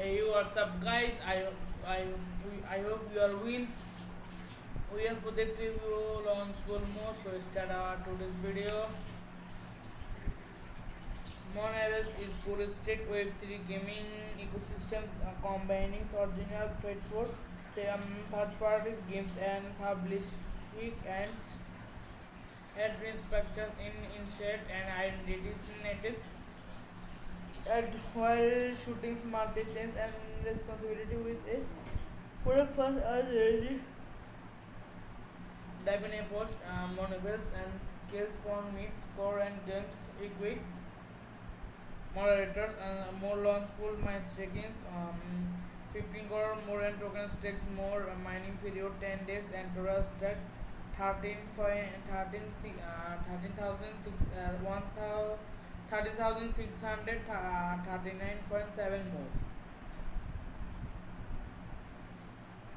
Hey, what's up, guys? I hope you are well. We are for the review Launchpool more. So start our today's video. Monares is futuristic Web3 gaming ecosystems combining original faithful third-party games and publishing and structures in insert and identities natives and while shooting smartly change and responsibility with a product first already diving approach monobles and skills for meet core and games equipped moderators and more launch pool my stakings 15 core more and token stakes more mining period 10 days and total stack 13,639.7 more.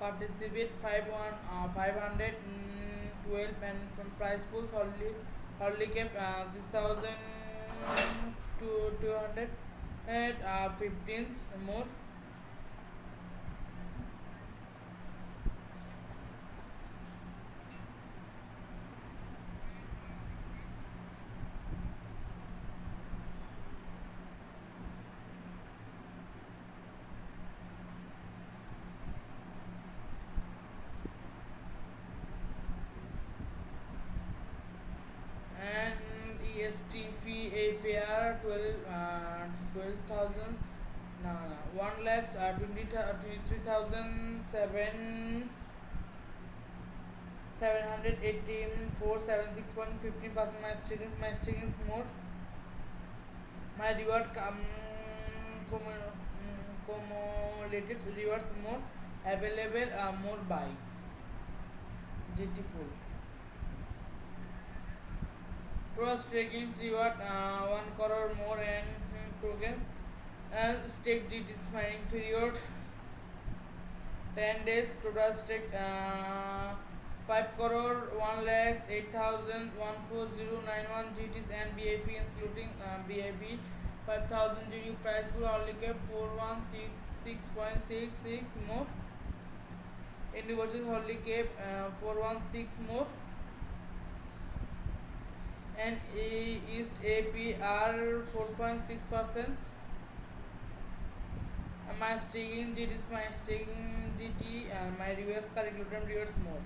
Participate 512 and from prize pools only kept 6,200 and 15 more. And EST fee AFR 12,000 no 1 lakhs 23,007 718,476.15% my stakings more my reward cumulative rewards more available more by GT full Pro staking reward 1 crore more and token and stake GT mining period 10 days total stake 5 crore 1 lakh 8,14091 GTs and BIF including BIF 5,000 GT price pool only kept 4166.66 more individuals only kept 416 more and East APR 4.6%. My staking GT is my staking GT and my reverse calculator reverse more.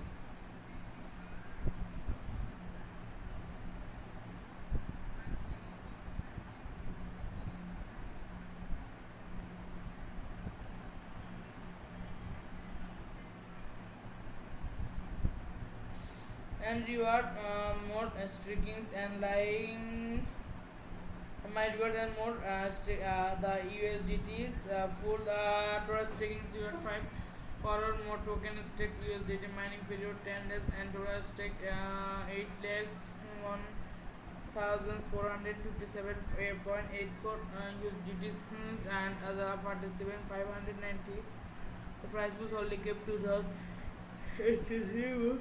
And reward more streakings and lying my reward and more the USDTs full total staking reward 5 crore more token stake USDT mining period 10 days and total stake 8 lakhs 1,457.84 USDTs and other participant 590 the price was only kept 2,083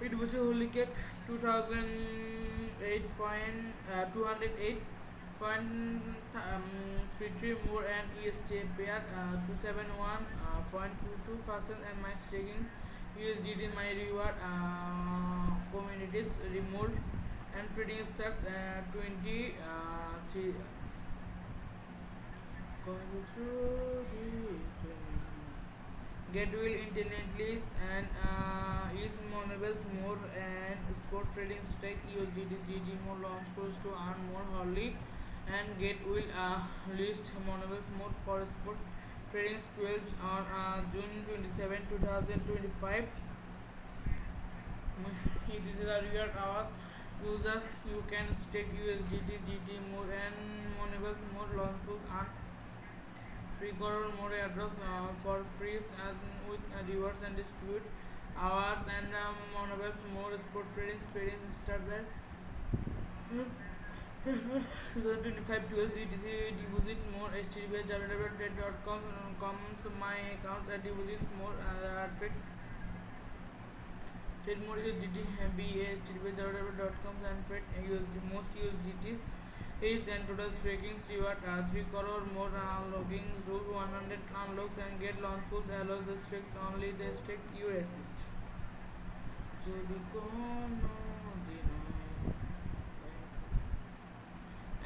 it was only kept 208.33 more and EST pair 271.22% and my staking USDT my reward communities removed and trading starts 23 GateLive internally and is monables more and sport trading stake USDT GG more launch close to earn more wholly and GateLive list monables more for sport trading 12 on June 27 2025 it is a reward hours users you can stake USDT GT more and monables more launch close earn 3 crore more airdrops for free and with rewards and distribute hours and monobles more sport trading start there 2025 12 etc deposit more HTTP www.trade.com comes my accounts at deposits more trade more USDT HTTP www.com and trade USD most USDT Each and total stakings reward 3 crore more unlockings, rule 100 unlocks and get launch pools allows the stakes only the stake you assist. যদি কোনো দিনও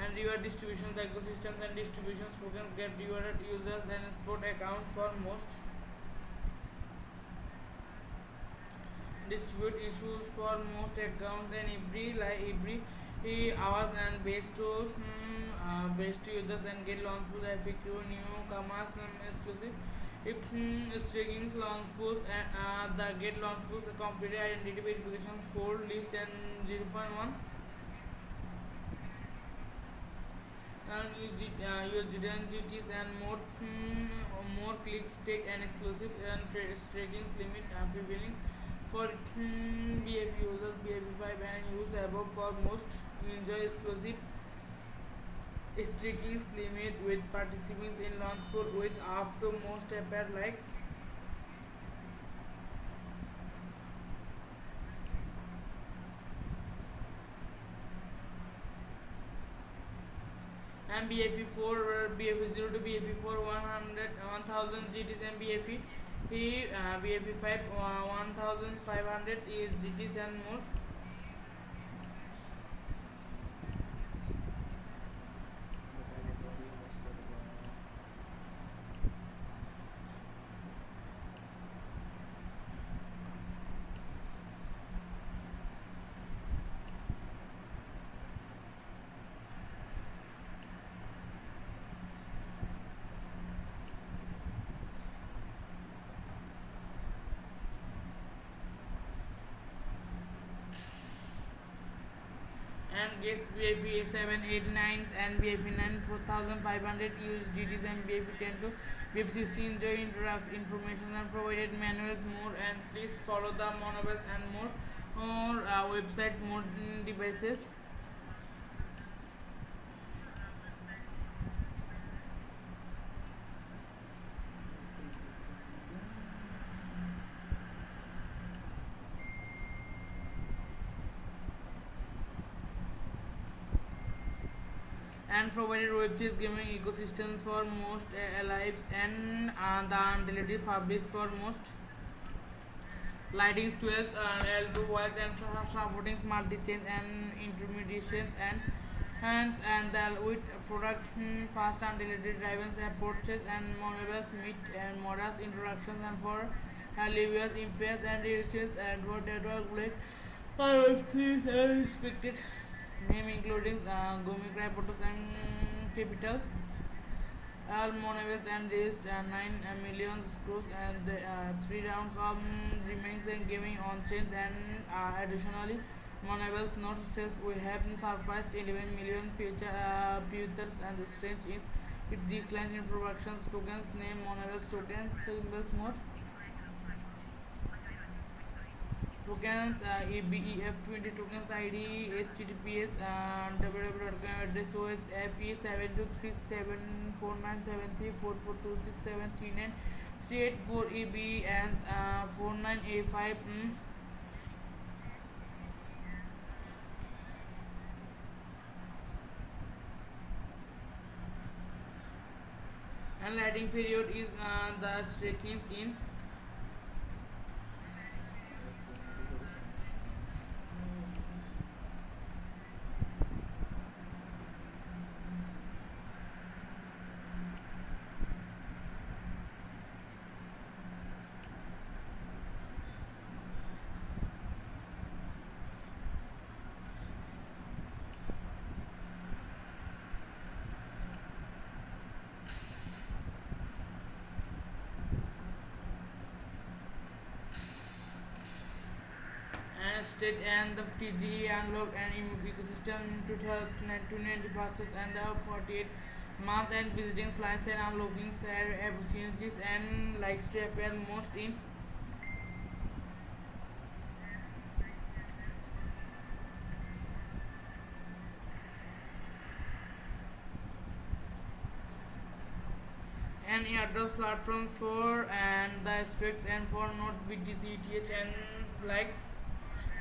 and reward distributions, the ecosystems and distributions tokens get rewarded users and sport accounts for most distribute issues for most accounts and every hours and base to users and get launch pools FAQ newcomers exclusive if staking launch pools the get launch pools complete identity verification score list and 0.1 and USDT and GTs and more clicks take an exclusive and staking limit fulfilling for BF users BF5 and use above for most enjoy exclusive staking limit with participants in Launchpool with after most appear like and BFE4 BFE0 to BFE4 1000 GTs and BFE5 1500 is GTs and more. And get BFE 7, 8, 9 and BFE 9 4500 USDTs and BFE 10 to BFE 16 enjoy information and provided manuals more and please follow the monoverse and more website more devices. And provided web-based gaming ecosystem for most lives and the undeleted published for most lightings 12 L2 voice and supporting multi-chain and intermediations and the with product fast and deleted drivers approaches and monoverse meet and models introductions and for Livia's influence and relations and what network like all of these are respected name including Gumi Crypotos and Capital all monoverse and raised 9 million screws and the 3 rounds of remains and gaming on chains and additionally monoverse not sales we have surpassed 11 million futures and the strange is its G client in productions tokens name monoverse tokens symbols more tokens EBEF20 tokens ID HTTPS www address OX FE723749734426739 384EB and 49A5 and lighting period is the staking in state and the TGE unlocked and ecosystem to 2020 process and the 48 months and visiting slides and unlocking opportunities and likes to appear most in and airdrop platforms for and the aspects and for nodes BTC ETH and likes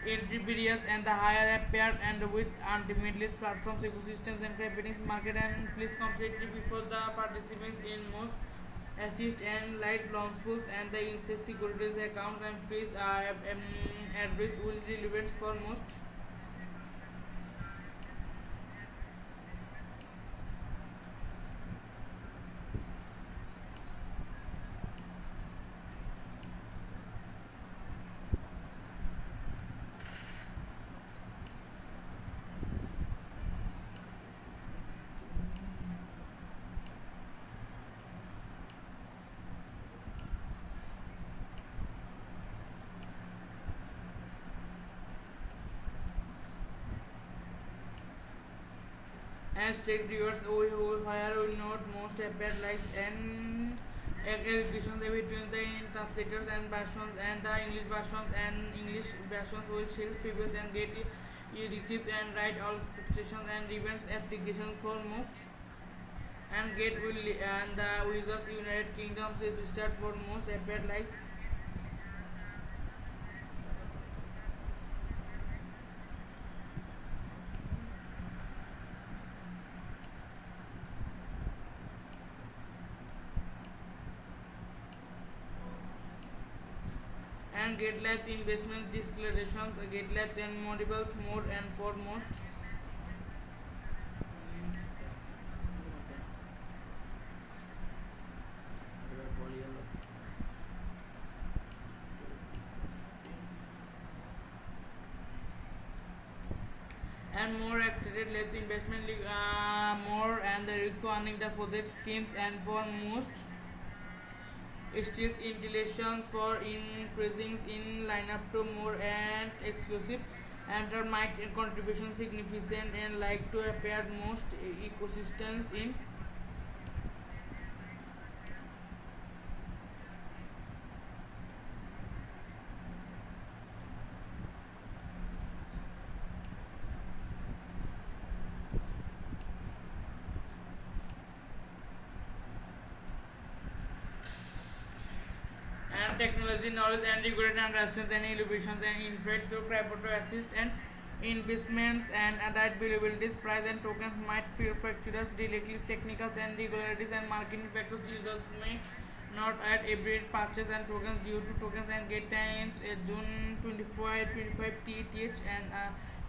entry barriers and the higher appear and with ultimately platforms, ecosystems and companies market and please completely before the participants in most assist and light launch pools and the insect securities accounts and please address will relevant for most. And state reviewers where will note most appear likes and educations between the translators and versions and the English versions and English versions will shield previous and get receipts and write all expectations and events applications for most and get will and the users United Kingdom is start for most appear likes. And GateLive investments declarations, GateLive and modables more and foremost. And more excited, less investment, more and the risk warning the project teams and foremost. Still installations for increasing in lineup to more and exclusive and might contribution significant and like to appear most ecosystems in. And technology knowledge and regulated understands and innovations and infrared to crypto to assist and investments and that billabilities price and tokens might feel fractures directly technicals and regularities and marketing factors users may not add every purchase and tokens due to tokens and get times June 25 TTH and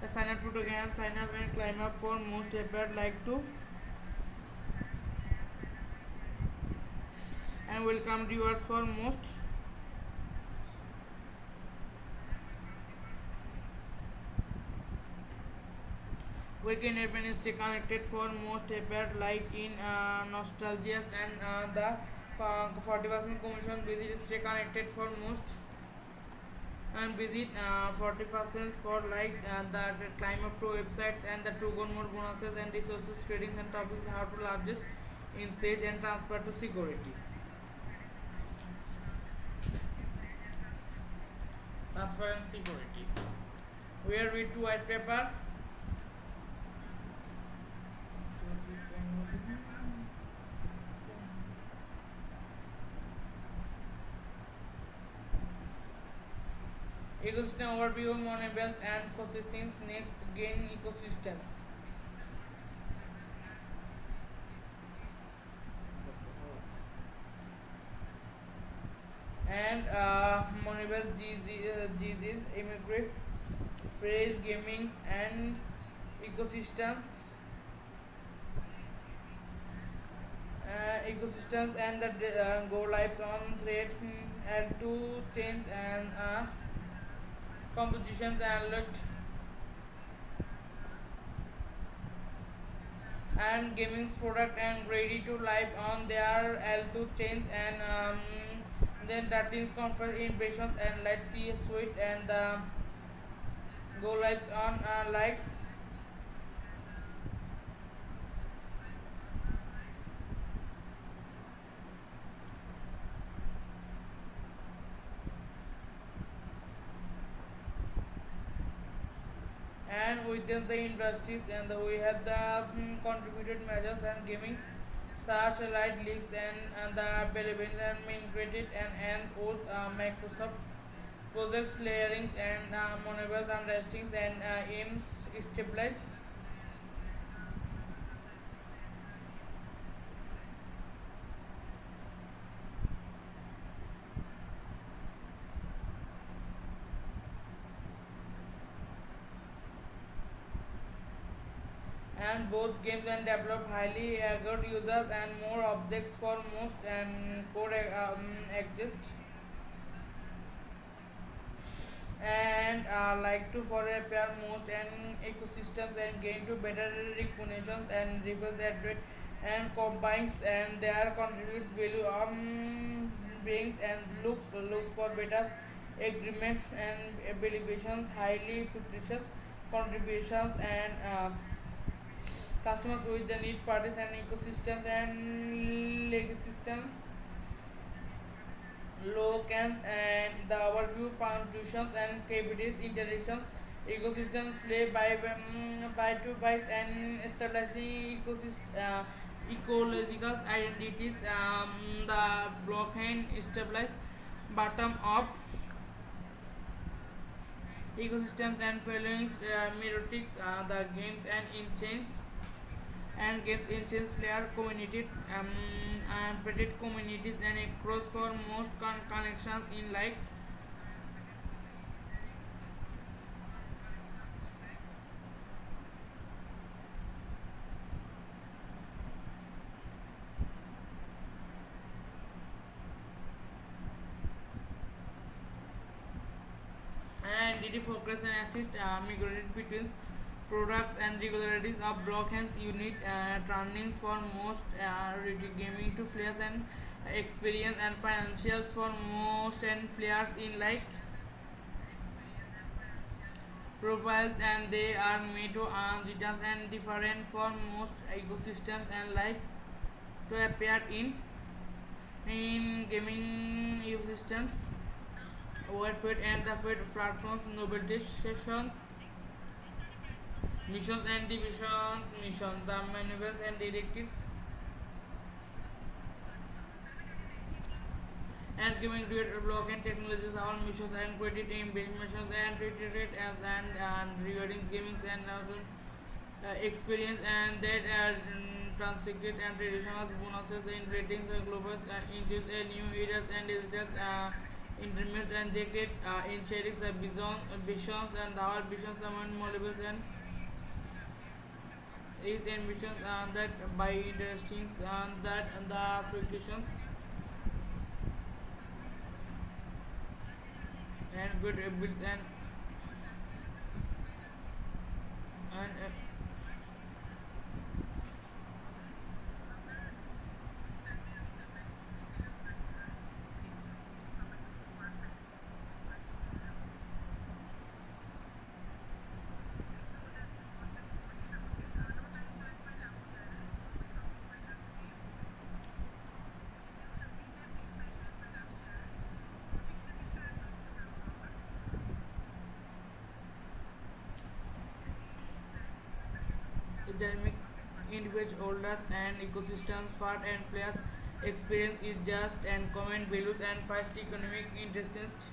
the sign up to token sign up and climb up for most appear like to and welcome viewers for most. We can even stay connected for most appear like in nostalgias and the 40% commission visit stay connected for most and visit 40% for like the climb up to websites and the two more bonuses and resources tradings and topics how to largest in sales and transfer to security transfer and security where we two white paper. Ecosystem overview monables and processing next gain ecosystems. And monables GZs immigrants, fresh gaming and ecosystems. Ecosystems and the go lives on thread and two chains and compositions and looked and gaming product and ready to live on their L2 chains and then 13 conference impressions and let's see a suite and go lives on likes and within the industries and we have the contributed measures and gaming such light leaks and the available and integrated and with Microsoft projects layerings and monobles and restings and aims stabilize. And both games and develop highly good users and more objects for most and code exist and like to for repair most and ecosystems and gain to better recognitions and reverse at rate and combines and their contributes value brings and looks for better agreements and evaluations highly fictitious contributions and customers with the need parties and ecosystems and legacy systems locans and the overview functions and capabilities interactions ecosystems play by two bytes and stabilizing ecological identities the blockchain stabilize bottom up ecosystems and following merotics the games and games engines player communities and predict communities and across for most connections in like and DD focus and assist migrated between products and regularities of blockchains unit turnings for most gaming to players and experience and financials for most and players in like profiles and they are made to earn returns and different for most ecosystems and like to appear in gaming ecosystems Overfed and the Fed platforms nobility sessions missions and divisions missions the manuals and directives and giving to it block and technologies all missions and credit missions and treated it as and rewarding gamings and experience and that translated and traditional bonuses in ratings and global inches and new areas and digital intermits and they get in cherries visions and our visions among modules and is ambitions that by interesting that the applications and good builds and dynamic individual holders and ecosystems fat and players experience is just and common values and fast economic interests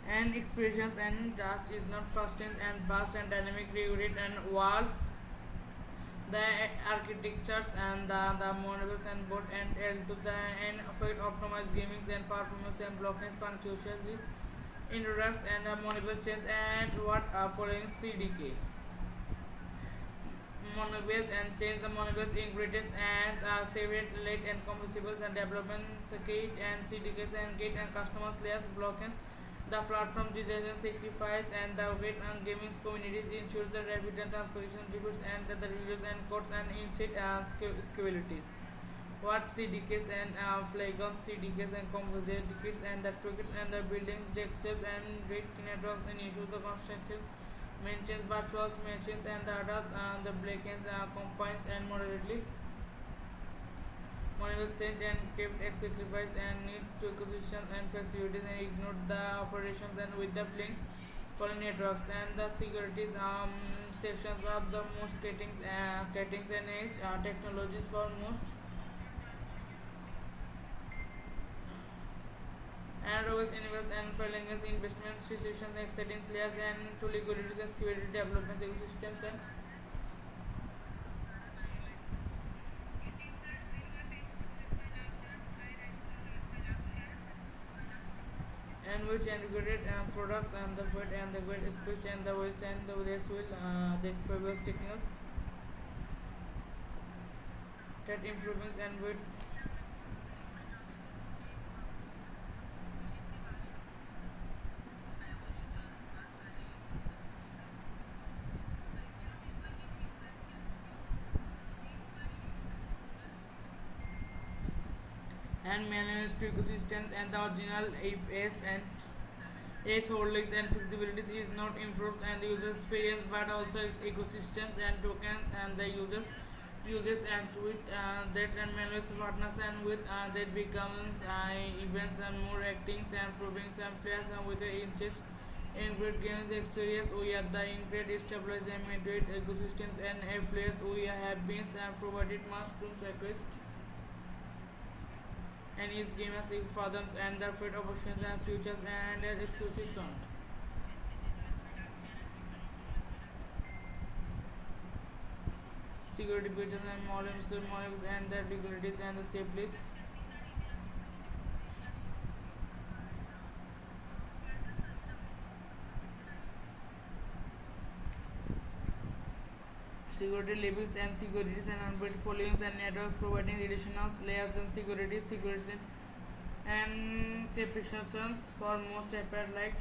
and expressions and dust is not fast and vast and dynamic regulate and walls the architectures and the models and board and L to the and affect optimize gaming and performance and blockchain punctuation this introducts and model change and what are following CDK monographs and change the monographs ingredients and separate late and combustibles and development circuit and CDKs and gate and customer layers blockchains the platform design sacrifice and the great and gaming communities ensures the rapid and transposition defeats and the reviews and codes and insight scalabilities. What CDKs and flagons, CDKs and composite kits and the cricket and the buildings, desktops and great networks and issues the constancies maintains virtual machines and the other the blackens confines and moderately one was sent and kept sacrificed and needs to acquisition and facilities and ignored the operations and with the flames for networks, and the securities sections of the most cutting edge technologies for most and always enables and filings investment situations, exciting layers and to liquidity and security development ecosystems and which integrated products and the food and the great speech and the voice and the this will that favor signals that improvements and with and managed ecosystems and the original IFS and its holdings and flexibilities is not improved and the user experience but also its ecosystems and tokens and the users uses and with that and managed partners and with that becomes events and more actings and proving some players and with the interest in great games experience we are the increased establishment ecosystems and affiliates we have been provided mushrooms request and each game has six fathoms and the fate options and futures and an exclusive sound. Security features and models and the regularities and the safety security levels and securities and unbuilt folios and networks providing additional layers and security and preparations for most apparent like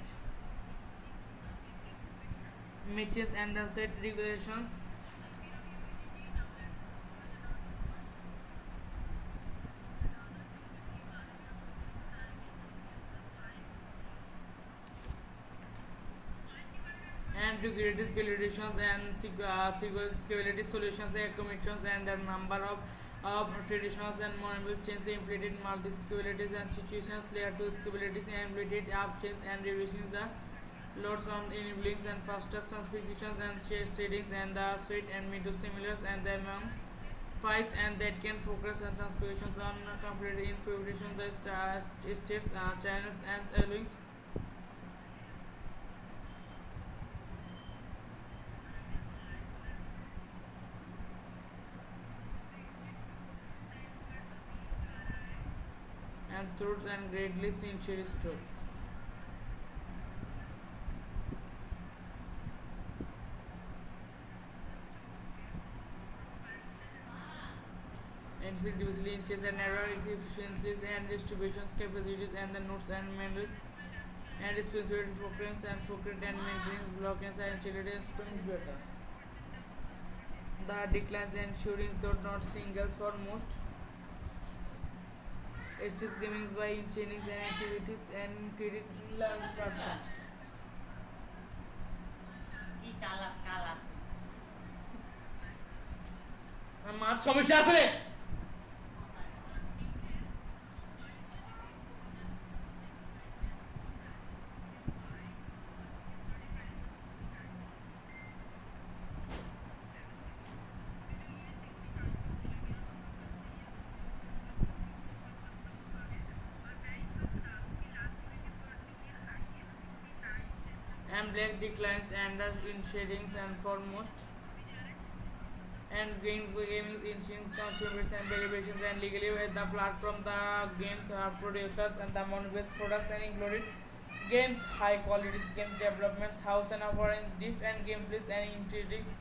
matches and the set regulations and to create validations and security solutions and commissions and the number of traditional and modern chains implemented multi securities and situations layer to securities and implemented app chains and reducing the loads on enabling and faster transcriptions and share settings and the upside and mid similars and the amounts files and that can focus on transcriptions on complete information the states channels and allowing and truth and greatly sincere truth. And individually inches and error efficiencies and distributions capacities and the nodes and memories and responsibility for prints and focus and maintenance block and integrity and springs better. The declines and shootings though not singles for most Estes gaming by chaining and activities and credit launch platforms. আমার সমস্যা আছে and black declines and in shadings and foremost and gains gaming engines contributes and derivations and legally with the platform the games producers and the monopolist products and included games high quality games developments house and orange diff and gameplays and introduced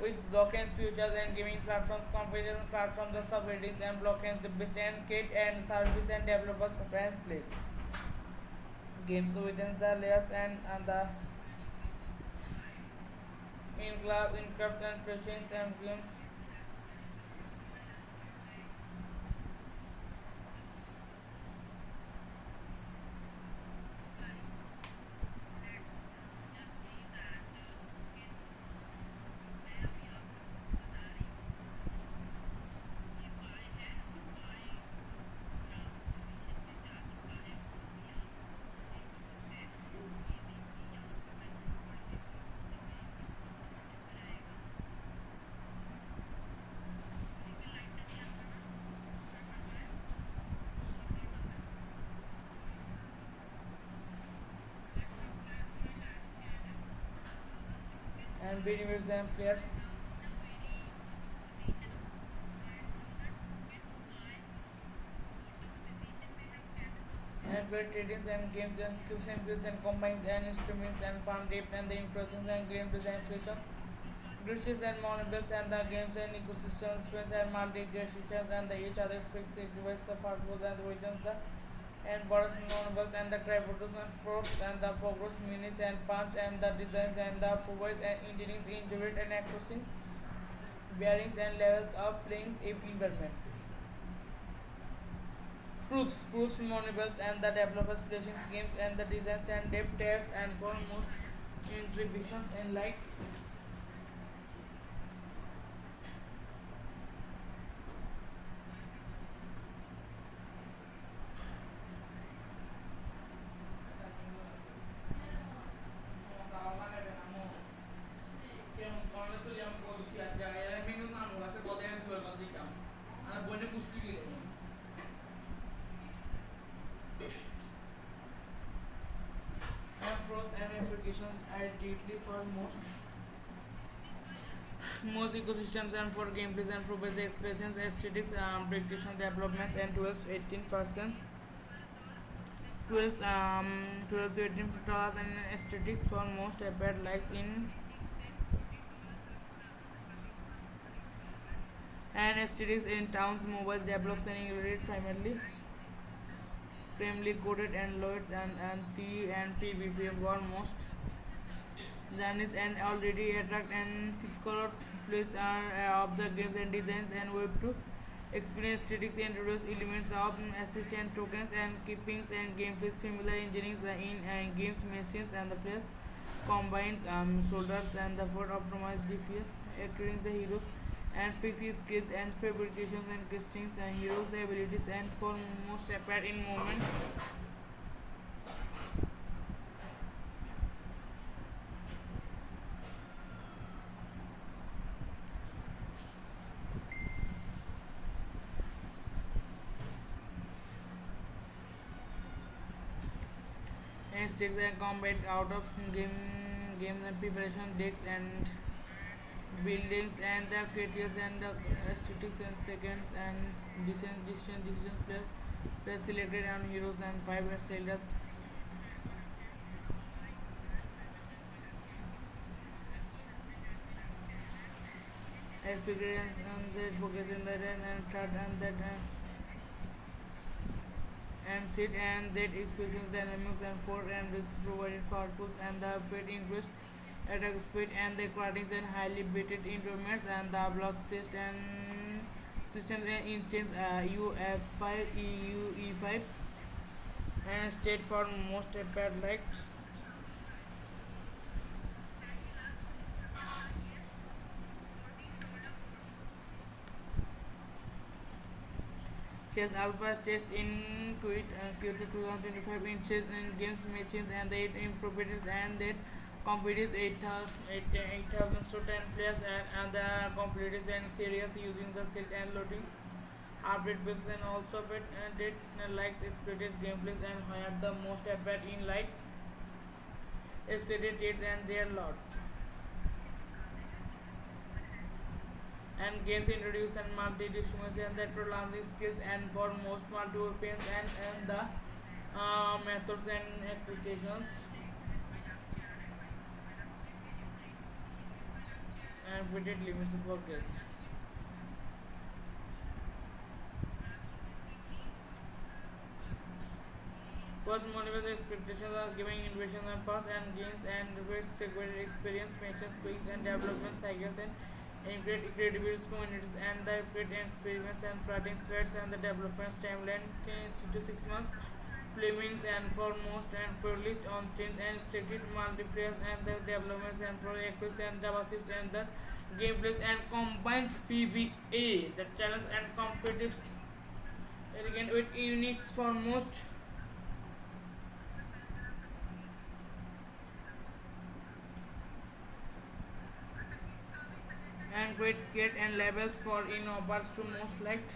with blockchains futures and gaming platforms competition platform the subreddits and blockchains the best and kit and service and developers and place games within the layers and the in club in clubs and pressings and games and benefits and flares, and great ratings and games and skills and views and combines and instruments and fun depth and the impressions and game design features. Glitches and monobles and the games and ecosystems, space and multi-creations and the each other spectacular device the farfos and the regions the and borders monobles and the tripods and props and the focus minis and punch and the designs and the forwards and engineers integrate and acrossings, bearings and levels of playing environments. Proofs monobles and the developers placing games and the designs and depth tears and for most contributions and like and frost and applications are deeply for most ecosystems and for gameplays and for basic expressions, aesthetics, application developments and 12-18%. 12 to 18 and aesthetics for most appeared likes in and aesthetics in towns mobiles develops and included primarily coded and Lloyds and C and PBP for most journeys and already attract and six color plays are of the games and designs and web to experience statics and introduce elements of assistant tokens and keepings and gameplays familiar engineering the in games machines and the players combines shoulders and the for optimized DPS activating the heroes and fix his skills and fabrications and castings and heroes abilities and for most appear in movement and sticks and combat out of games and preparation decks and buildings and the creatures and the aesthetics and seconds and decisions plus selected on heroes and five sailors experience and that focus in that and third and that and sit and that experience dynamics and four and risks provided for push and the fate increased attack speed and the qualities and highly weighted improvements and the block system and systems and instance UF5 EU E5 and state for most appeared like chess alpha test in Q2 2025 in chess and games machines and the 8 improved and that competes 8,000 to 10 players and the completed and series using the set and loading update books and also but did likes expected gameplays and have the most appeared in like stated dates and their lot and games introduce and multi-distribution that launching skills and for most multi-weapons and the methods and applications and weighted limits for guests. First, motivate expectations are giving innovation and fast and gains and reverse security experience, mentions, quick and development cycles and increase credibility communities and the fit experiments and flooding spreads and the development timeline 3 to 6 months. Flemings and foremost and fully on change and stated multipliers and the developments and for equips and JavaScript and the gameplays and combines PBA, the challenge and competitive again with uniques for most and great get and labels for in offers to most liked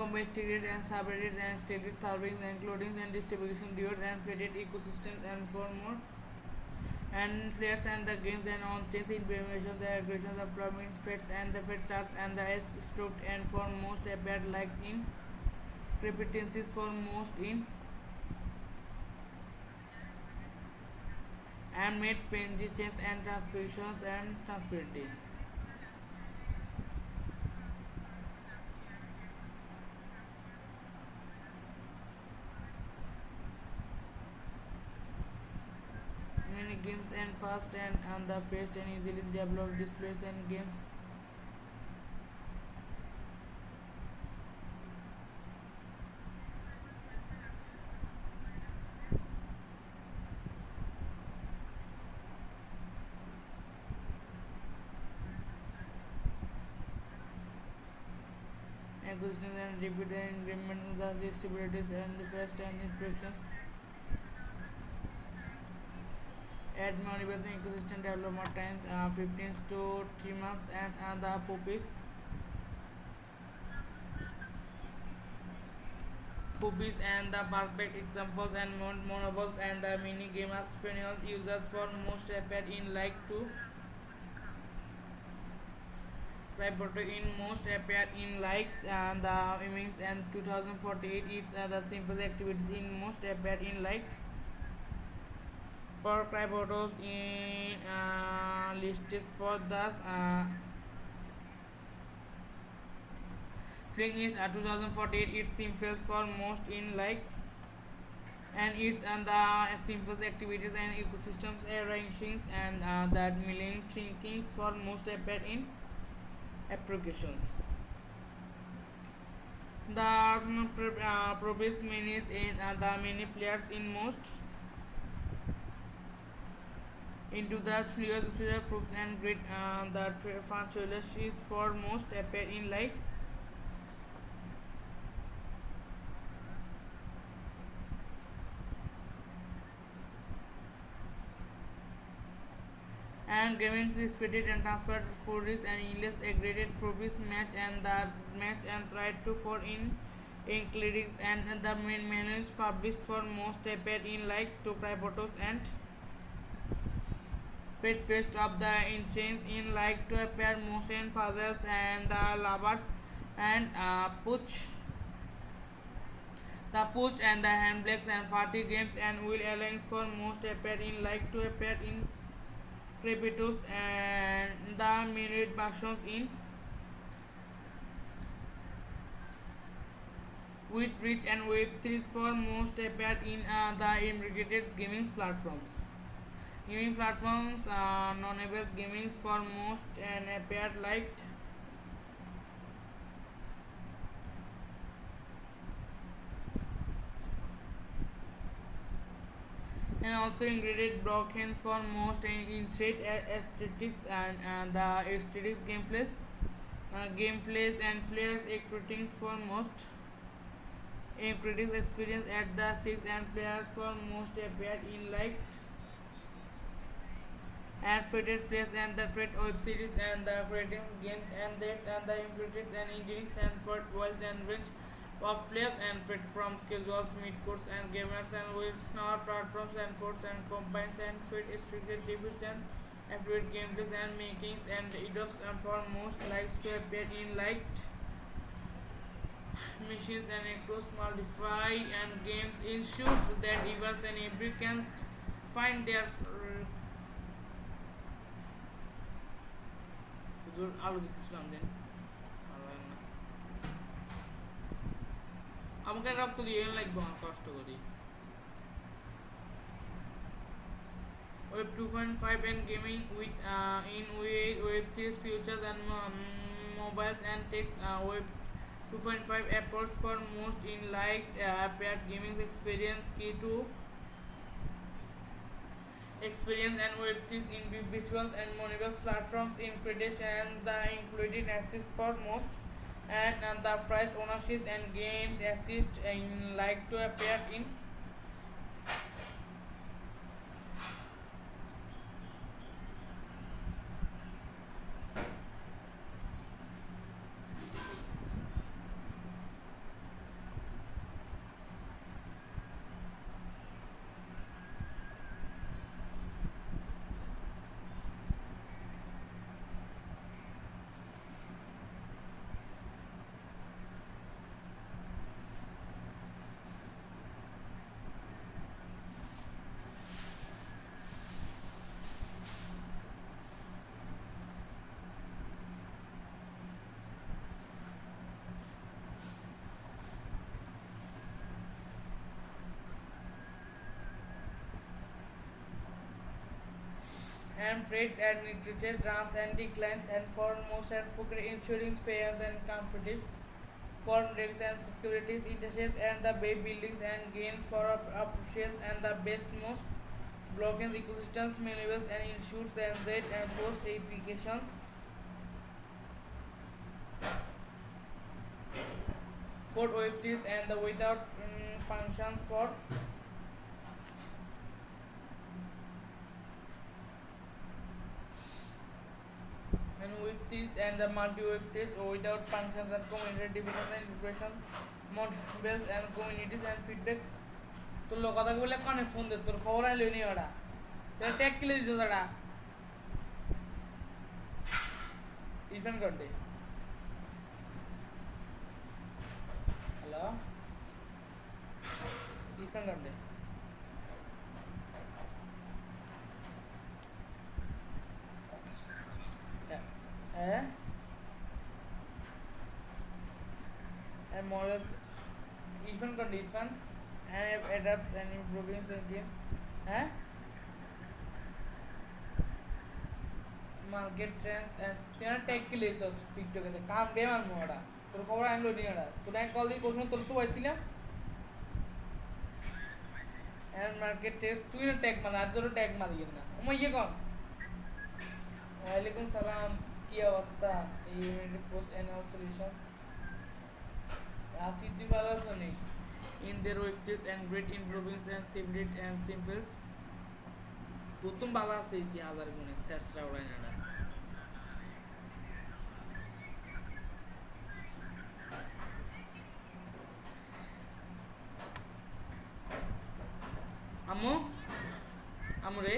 complicated and separated and stated servings and clothing and distribution duos and fitted ecosystems and for more and players and the games and on change information the aggregations of flamings fits and the fit charts and the s stroked and for most appeared like in repetencies for most in and made changes and transcriptions and transparency. Many games and fast and on the fast and easily developed displays and game acquisitions and repeat and agreement the distributors and the fast and inspections. Add motivation ecosystem development times 15 to 3 months and the puppies and the perfect examples and monobles and the mini game spaniels users for most appear in like to Ripoto in most appear in likes and the image and 2048 it's the simple activities in most appear in like for Ripotos in lists for the fling is 2048 it's simple for most in like and it's and the simple activities and ecosystems arrangements and that million thinkings for most appear in applications. The province minis in the many players in most into the players special fruits and grid the franchise is for most appear in like and gaming is fitted and transferred for this and English aggregated for this match and the match and tried to for in including and the main menu is published for most appear in like to photos and pet fest of the inches in like to appear most in puzzles and the lovers and push and the handbrakes and party games and wheel alliance for most appear in like to appear in Crepitus and the minute versions in with rich and web 3 for most appear in the integrated gaming platforms. Gaming platforms non-able gaming for most and appear like and also integrated blockchains for most and insert aesthetics and the aesthetics gameplays and players equities for most critics experience at the 6 and players for most appear in like and fitted players and the trade web series and the creating games and that and the implemented and engineering and for worlds and range of players and fit from casuals, mid-course and gamers and with smart platforms and force and combines and fit restricted debuts and affiliate gameplays and makings and edits and for most likes to appear in light machines and across modify and games ensures that users and every can find their আলো দিতেছিলাম দেন আমাকে রক্ত দিয়ে লাগবে কষ্ট করি Web 2.5 and gaming with in Web 3 futures and mobiles and text Web 2.5 approach for most in like paired gaming experience key to experience and Web 3 in visuals and mobiles platforms in predictions the included assist for most and the price ownership and games assist in like to appear in and trade and negotiated runs and declines and foremost and focus ensuring fairness and comfortable form risks and securities intersects and the bay buildings and gain for appreciates and the best most blockchain ecosystems enables and ensures and that and post applications for OFTs and the without functions for and with this and the multi with this without functions and community divisions and integrations models and communities and feedbacks তো লোক কথা বলে কানে phone দে তোর খবর আইলো নি ওটা তোর ট্যাগ কিলে দিছ ওটা ইভেন্ট কর দে হ্যালো ইভেন্ট কর দে হ্যাঁ and models even condition and adapts and improving systems market trends and तेरा tech के लिए सब speak together काम दे मान मोड़ा তোর খবর আনলো নি এটা তোর এক কল দিয়ে কোশ্চেন তোর তো পাইছিলাম and market trends তুই না tag মার আজ তোর tag মারিয়ে না ওমা ইয়ে কোন ওয়ালাইকুম সালাম কি অবস্থা এই ইউনিট পোস্ট অ্যানুয়াল সলিউশনস আসিতি ভালো আছে নি in their website and great improvements and simple and simples প্রথম ভালো আছে ইতি হাজার গুণে শেষরা ওড়াই না আম্মু আম্মু রে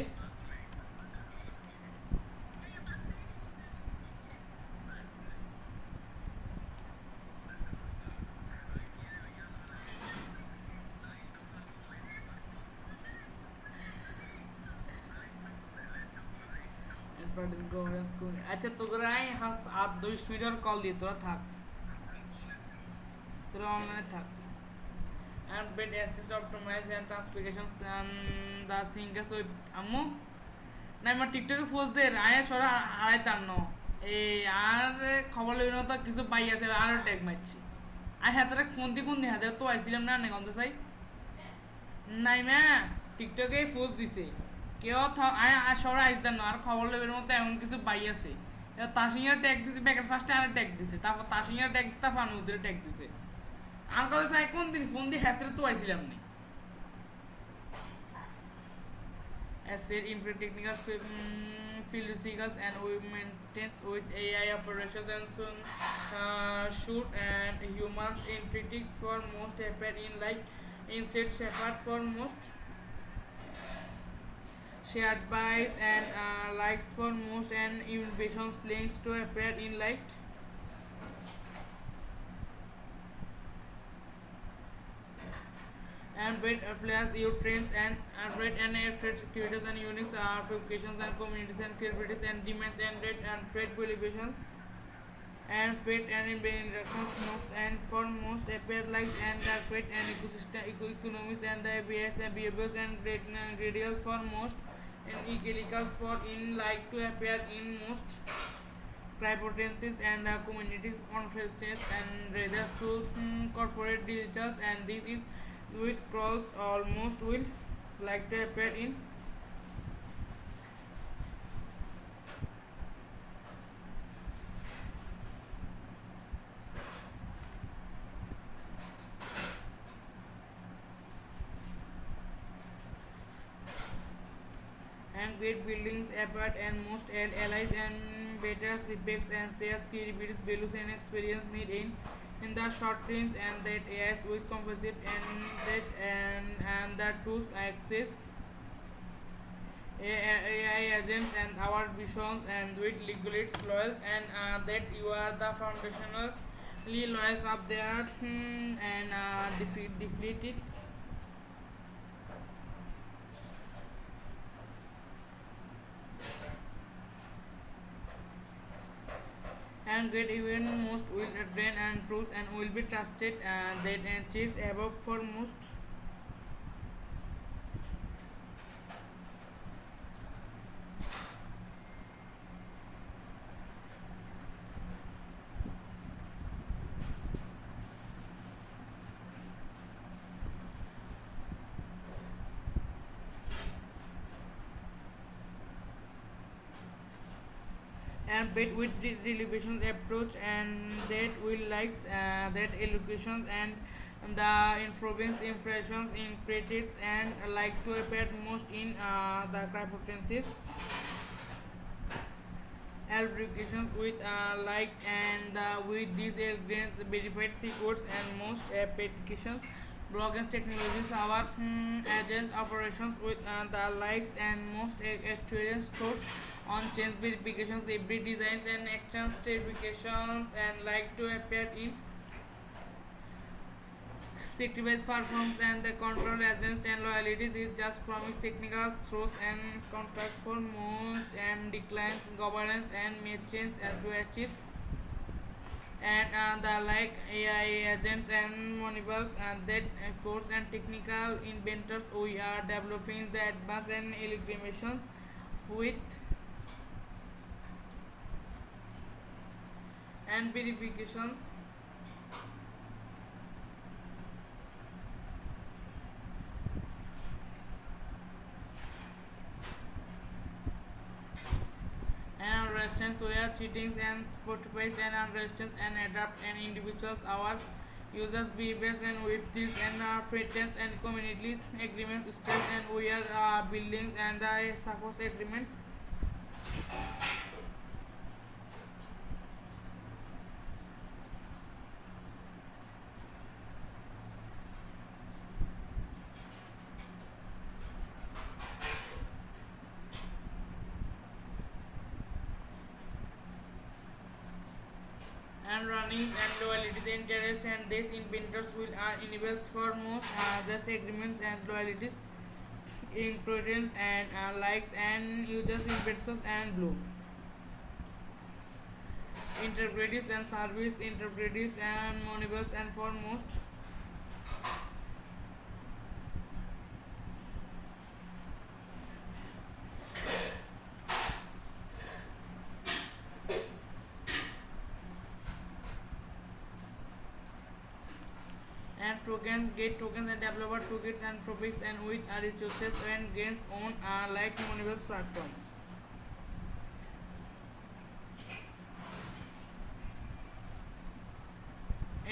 अच्छा तो हाँ 8-2 मिनट कॉल दिए তোরা থাক তোরা অনলাইনে থাক and bed assist optimize and transcriptions and the singles with আম্মু না আমার টিকটকে পোস্ট দে আয়া সরা আড়াই তান্ন এই আর খবর লইনো তো কিছু পাই আছে আর ট্যাগ মারছি আই হাতে ফোন দি কোন হাতে তো আইছিলাম না গঞ্জ চাই নাই মা টিকটকে পোস্ট দিছে কেউ সরা আইস দেন আর খবর লেবের মতো এমন কিছু পাই আছে তাসিয়ার ট্যাগ দিছে ব্যাকের ফার্স্টে আর ট্যাগ দিছে তারপর তাসিয়ার ট্যাগ দিছে তারপর অনুদের ট্যাগ দিছে আর কথা চাই কোন দিন ফোন দিয়ে হাতে তো আইছিলাম নি as said in technical philosophical and we maintains with AI operations and soon shoot and humans in critics for most appear in like in set shepherd for most shared buys and likes for most and innovations playings to appear in light and bed flares your trends and red and air trade securities and unique applications and communities and creativities and demands and trade prohibitions and trade and interactions notes and for most appear like and the trade and ecosystem economies and the ABS and behaviors and gradients for most and equilicals for in like to appear in most cryptocurrencies and the communities conferences and rather to corporate digitals and this is with crawls almost will like to appear in and great buildings apart and most allies and better effects and fair creativities values and experience need in the short terms and that AIs with composite and that and the tools access AI agents and our visions and with regulates loyal and that you are the foundationals loyals up there and defeated and great even most will attain and truth and will be trusted that and chase above for most and paid with relevation approach, and that will likes that allocations and the improvements impressions in credits and like to appear most in the cryptocurrencies applications with like and with these against verified secrets and most applications blockchain technologies our agent operations with the likes and most experience stores on change verifications every designs and actions verifications and like to appear in sacrifice performs and the control agents and loyalties is just promise technical source and contracts for most and declines governance and may change as to achieves and the like AI agents and monopoles and that course and technical inventors we are developing the advanced and illustrations with and verifications and unrestants where cheatings and spotify and unrestants and adapt and individuals hours users behaviors and with this and patents and communities agreement steps and we are building and the support agreements and running and loyalties interest and these inventors will enables for most just agreements and loyalties in proteins and likes and users inventors and blue interpretatives and service interpretatives and monables and for most and tokens get tokens and developer toolkits and topics and with resources and gains on like monables platforms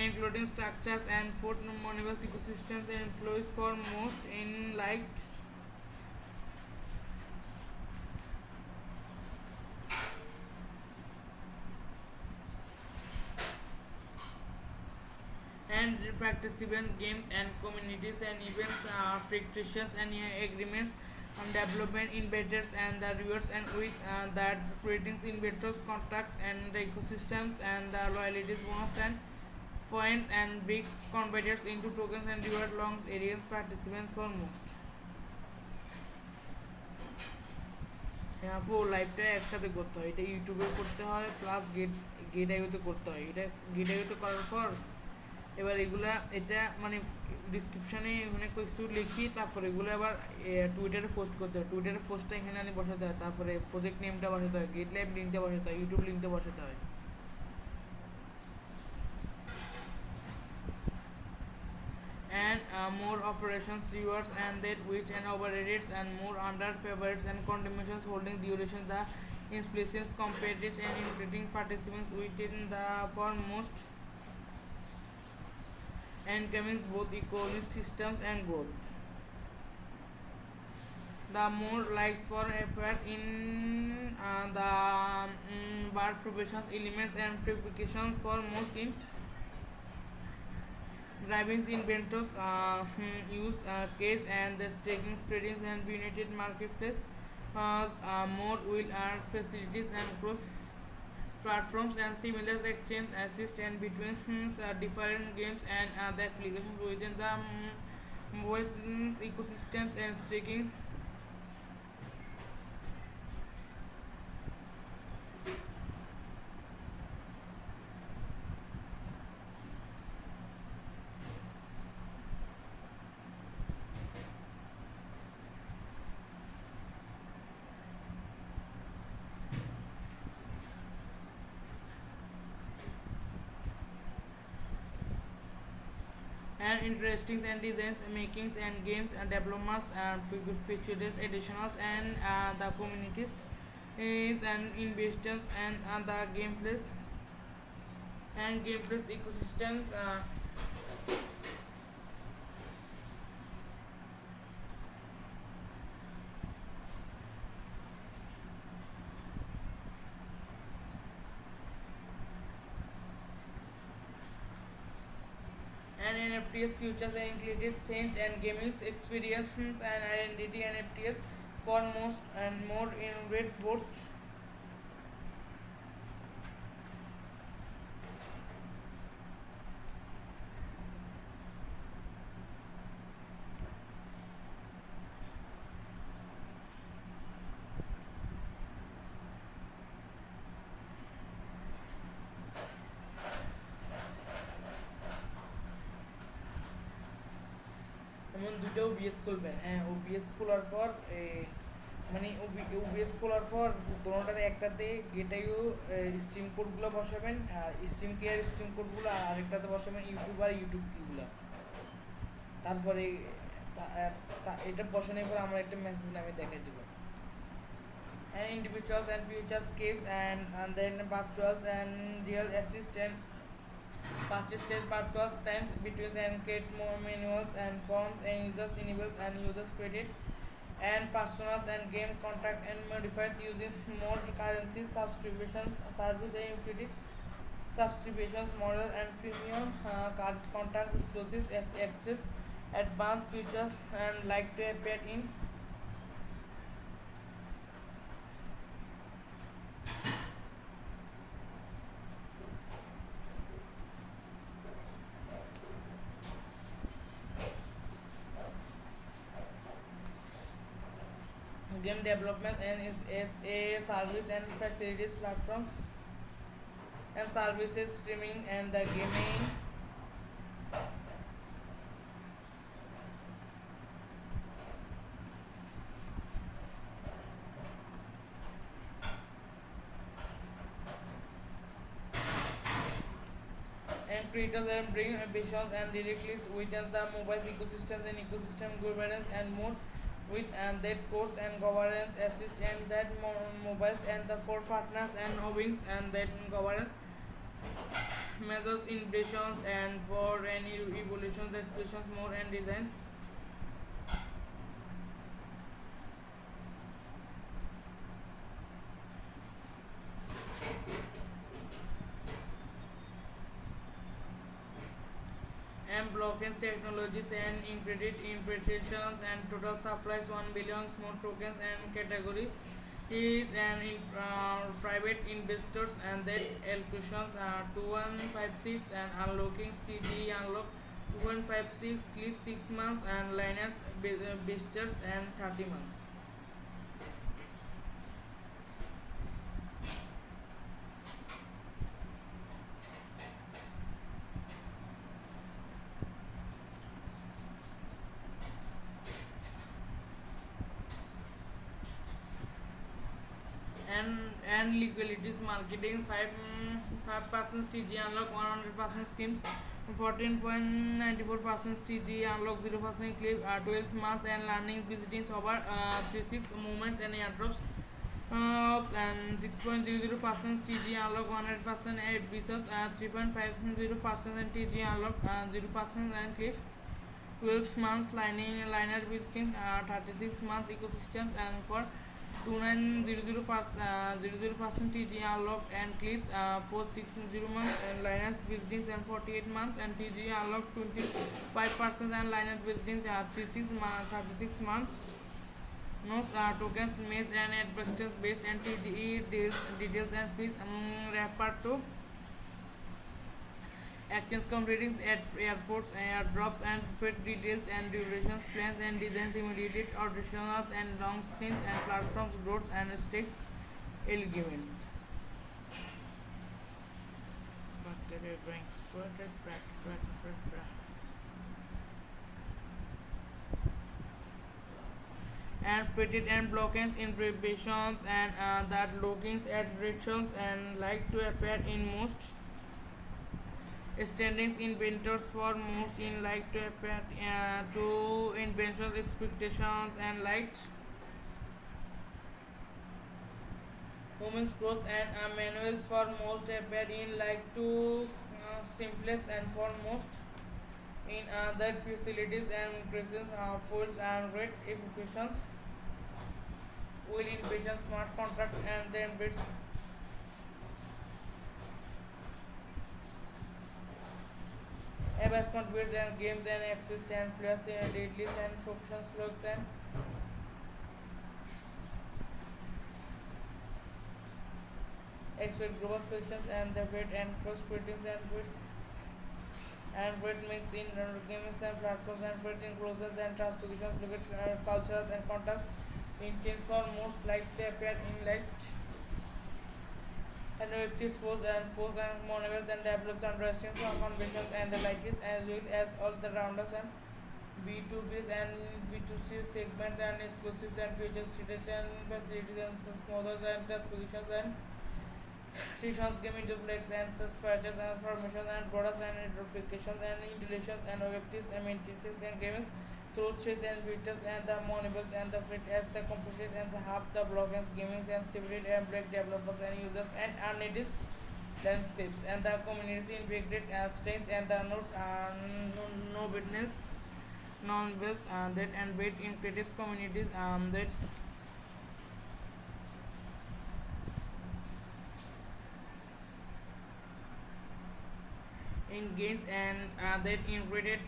including structures and food monables ecosystems and employees for most in like and participants, games and communities and events, frictions and agreements on development investors and the rewards and with that creating investors contracts and the ecosystems and the loyalties bonus and points and bricks converters into tokens and reward longs areas participants for most ফুল লাইভটা একসাথে করতে হয় এটা ইউটিউবেও করতে হয় plus gate আইওতে করতে হয় এটা গেট আইওতে করার পর এবার এগুলা এটা মানে ডিসক্রিপশানে অনেক কিছু লিখি তারপরে এগুলো আবার টুইটারে পোস্ট করতে হয় টুইটারে পোস্টটা এখানে আনি বসাতে হয় তারপরে প্রজেক্ট নেমটা বসাতে হয় গেট লাইভ লিঙ্কটা বসাতে হয় ইউটিউব লিঙ্কটা বসাতে হয় and more operations rewards and that which and overrated and more under favorites and contributions holding duration the inflations competitors and including participants within the for most and commits both economic systems and growth. The more likes for effort in the bar professions elements and applications for most in driving inventors use case and the staking tradings and united marketplace more will earn facilities and cross platforms and similar exchange assist and between different games and the applications within the voice ecosystems and staking and interesting and designs makings and games and developments and features additionals and the communities is an investors and the gameplays ecosystems. And NFTs futures and included change and gaming experiences and identity NFTs for most and more innovative sports. যেমন দুটো OBS খুলবেন, হ্যাঁ OBS খোলার পর মানে OBS খোলার পর কোনোটাতে একটাতে গেটাইও স্ট্রিম কোডগুলো বসাবেন, আর স্ট্রিম কেয়ার স্ট্রিম কোডগুলো, আর আরেকটাতে বসাবেন ইউটিউব আর ইউটিউব কিগুলো। তারপরে এটা বসানোর পর আমরা একটা মেসেজ নামে দেখে দিব। And individuals and futures case and then virtuals and real assistant purchase virtual times between and get more manuals and forms and users enables and users credit and personas and game contact and modifies using more currency subscriptions service and credit subscriptions model and premium contact exclusive access advanced features and like to appear in game development and is a service and facilities platform and services streaming and the gaming and creators and bring ambitions and directly within the mobile ecosystems and ecosystem governance and more with and that course and governance assist and that mobiles and the four partners and wings and that governance measures impressions and for any evolutions expressions more and designs. And blockchain technologies and credit interpretations and total supplies 1 billion more tokens and categories is and private investors and that allocations 2156 and unlocking STG unlock 2.56 clip 6 months and liners investors and 30 months. And liquidities marketing 5% TG unlock 100% schemes 14.94% TG unlock 0% clip 12 months and learning visiting over 36 movements and airdrops and 6.00% TG unlock 100% and visas 3.50% and TG unlock 0% and clip 12 months liner visiting 36 months ecosystems and for 2900% TG unlock and clips 460 months and liners visitings and 48 months and TG unlock 25% and liner visitings 36 months. No tokens mesh and advertisers based and TGE details and fees refer to actions completing at airports, airdrops and freight details and durations, plans and designs, immediate auditions and long stints and platforms, growth and stake elements. And fitted and blockings in prohibitions and that logins at directions and like to appear in most standings inventors for most in like to appear to inventions expectations and liked women's clothes and manuals for most appear in like two simplest and for most in that facilities and increases folds and rate implications will inpatient smart contract and then bids Abascont bids and games and access and flash and deadlifts and functions slugs and expect global positions and the weight and first ratings and weight mix in games and platforms and weight enclosures and transpositions look at cultures and contrast in change for most likes they appear in likes and with this force and monomers and develops understanding for conventions and the like is as well as all the rounders and B2Bs and B2C segments and exclusives and features status and facilities and smaller and transpositions and Rishons game into flex and patches and formations and products and identifications and integrations and objectives and maintenances and games through stress and filters and the monables and the fit as the composites and the half the blockings gaming and stability and break developers and users and our natives landscapes and the community integrate strengths and the no witness non-bills that and wait in creative communities that in gains and that integrated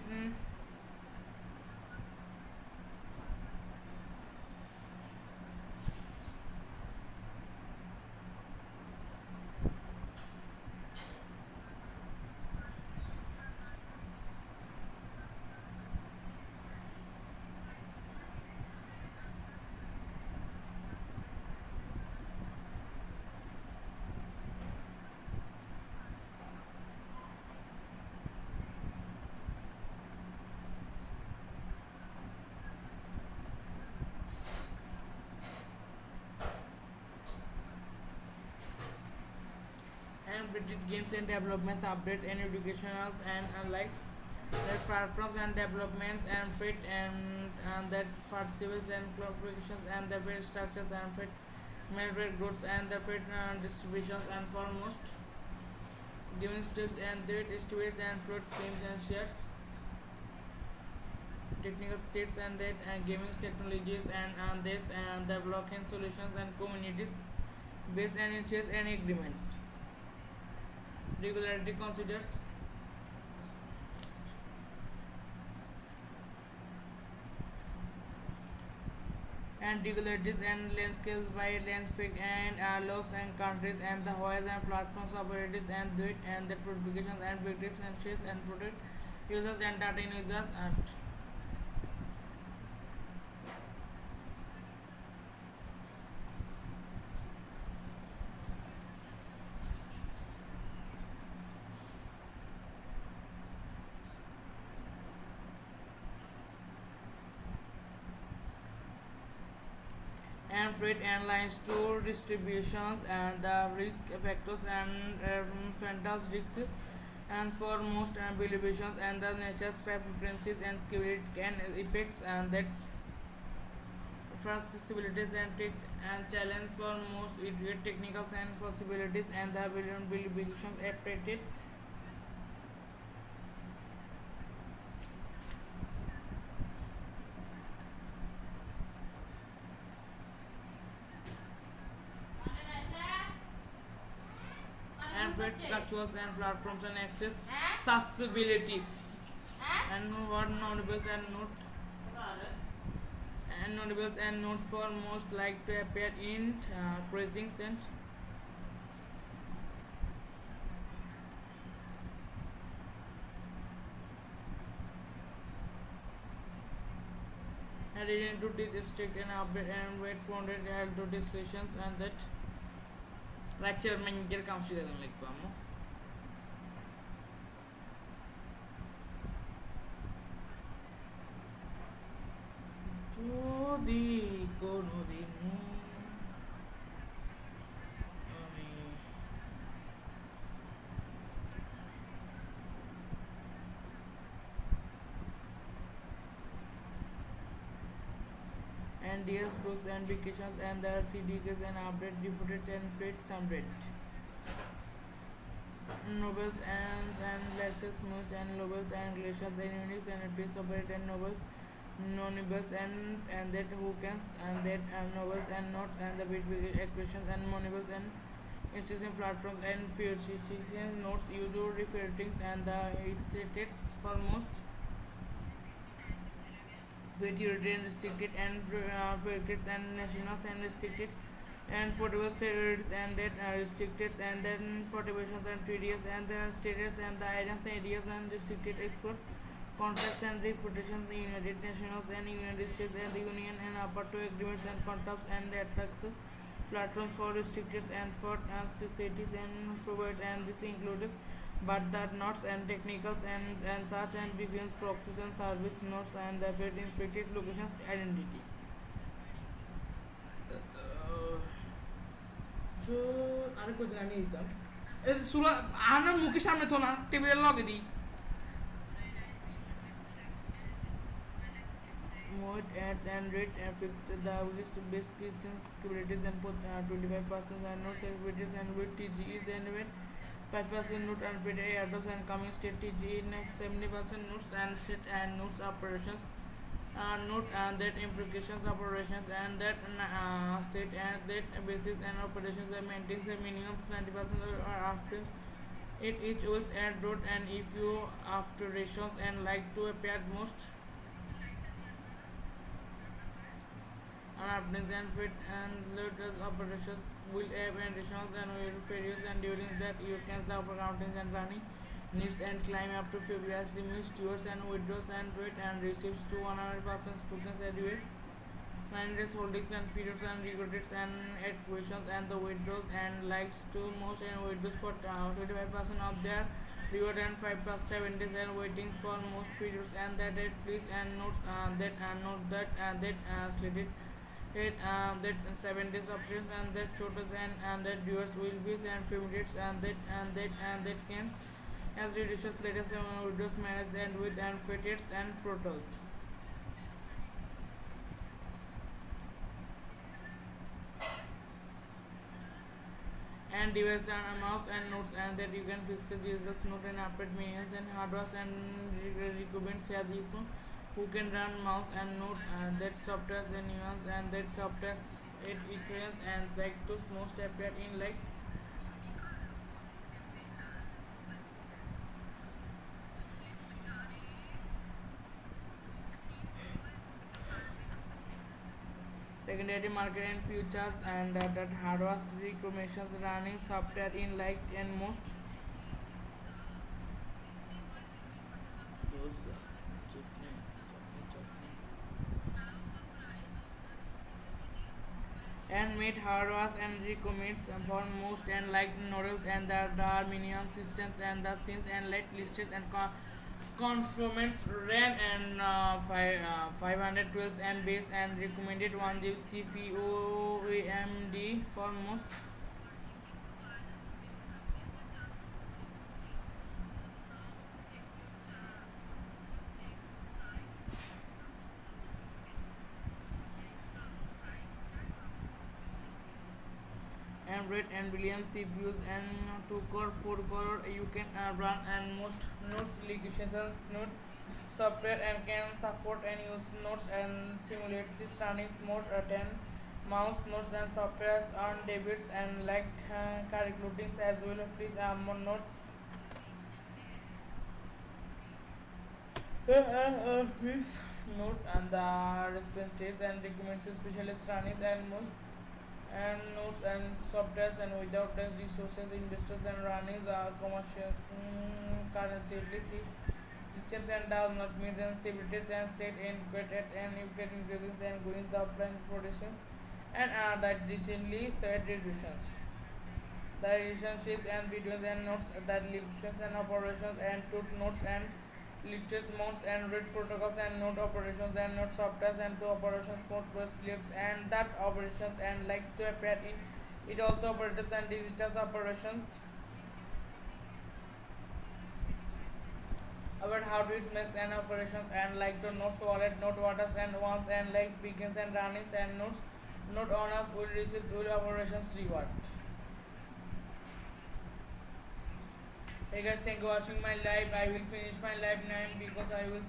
and predicted games and developments update and educationals and unlike that platforms and developments and fit and that participants and clarifications and the fit structures and fit merit goods and the fit distributions and foremost giving steps and date estimates and fruit claims and shares technical states and that and gaming technologies and this and the blockchain solutions and communities based and interest and agreements regularity considers and regularities and landscapes by landscape and laws and countries and the hours and platforms operators and the notifications and victims and shares and product users and data users and freight and lines to distributions and the risk factors and fantastic risks and for most valuations and the nature's preferences and skill can effects and that's first possibilities and and challenge for most idiot technicals and possibilities and the valuations appreciated and freight structures and platforms and accessibilities and what notables and notables and notes for most like to appear in cruising scent and read into this strict and update and wait for it to discussions and that lecture ഭയങ്കര കംഫ്യൂസ് like അമ്മ যদি কোনোদিন আমি and DS groups and vacations and the CDKs and update defaulted and create some rate. Nobles and lessons moves and nobles and glaciers and units and base operate and nobles non-nobles and that who can and that nobles and nodes and the bit equations and monobles and institution platforms and future nodes usual referrings and the iterates for most vegetarian restricted and favorites and nationals and restricted and portable steroids and then restricted and then portations and treaties and the status and the items areas and restricted export contracts and reputations in United Nations and United States and the Union and upper to agreements and contracts and access platforms for restricted and for societies and provide and this includes but that nodes and technicals and such and business proxies and service nodes and the infected locations identity. So আরেকটা দিন আমি দিতাম এই সুরা আমার মুখের সামনে তো না টেবিলের লগে দিই mode ads and rate fixed the list best business capabilities and put 25% and notes capabilities and with TGEs and with 5% note and fit airdrops and coming state TGE and 70% notes and set and notes operations note that implications operations and that state and that basis and operations that maintains a minimum 90% or after it each was add road and if you after ratios and like to appear most and fit and latest operations will have and ratios and will various and during that you can the accountings and running needs and climb up to February limits tours and withdraws and rate and receives to 100% students educate 9 days holdings and periods and recruits and at questions and the withdraws and likes to most and withdraws for 25% of their reward and 5 plus 7 days and waitings for most periods and that date please and notes that note that slated it that 7 days of this and that chotas and that viewers will be and favorites and that can as reduces latest videos managed and with and fitted and photos. And device and mouse and notes and that you can fix users note and update menus and hardware and recommend share the who can run mouse and note that software and nuance and that software it experience and like to most appear in like secondary market and futures and that hardware recommendations running software in like and most and made hardware and recommends for most and like models and the minimum systems and the scenes and light listed and conformance ran and 512 and base and recommended 1 GB CPU AMD for most and red and billion CPUs and 2 core 4 core you can run and most nodes applications node software and can support and use nodes and simulate this running mode 10 mouse nodes and softwares on debits and like calculating as well please nodes note and the response days and recommends specialist running and most and notes and softwares and without test resources investors and running commercial currency systems and does not mean sensibilities and state inquired and you get increases and going the offline productions and that recently said reductions the relationships and videos and notes that limitations and operations and truth notes and listed modes and read protocols and node operations and node softwares and to operations mode plus slips and that operations and like to appear in it also operates and digital operations about how to it makes and operations and like to notes wallet, note waters and ones and like beacons and runnings and notes. Note owners will receive will operations reward. Hey guys, thank you for watching my live. I will finish my live now because I will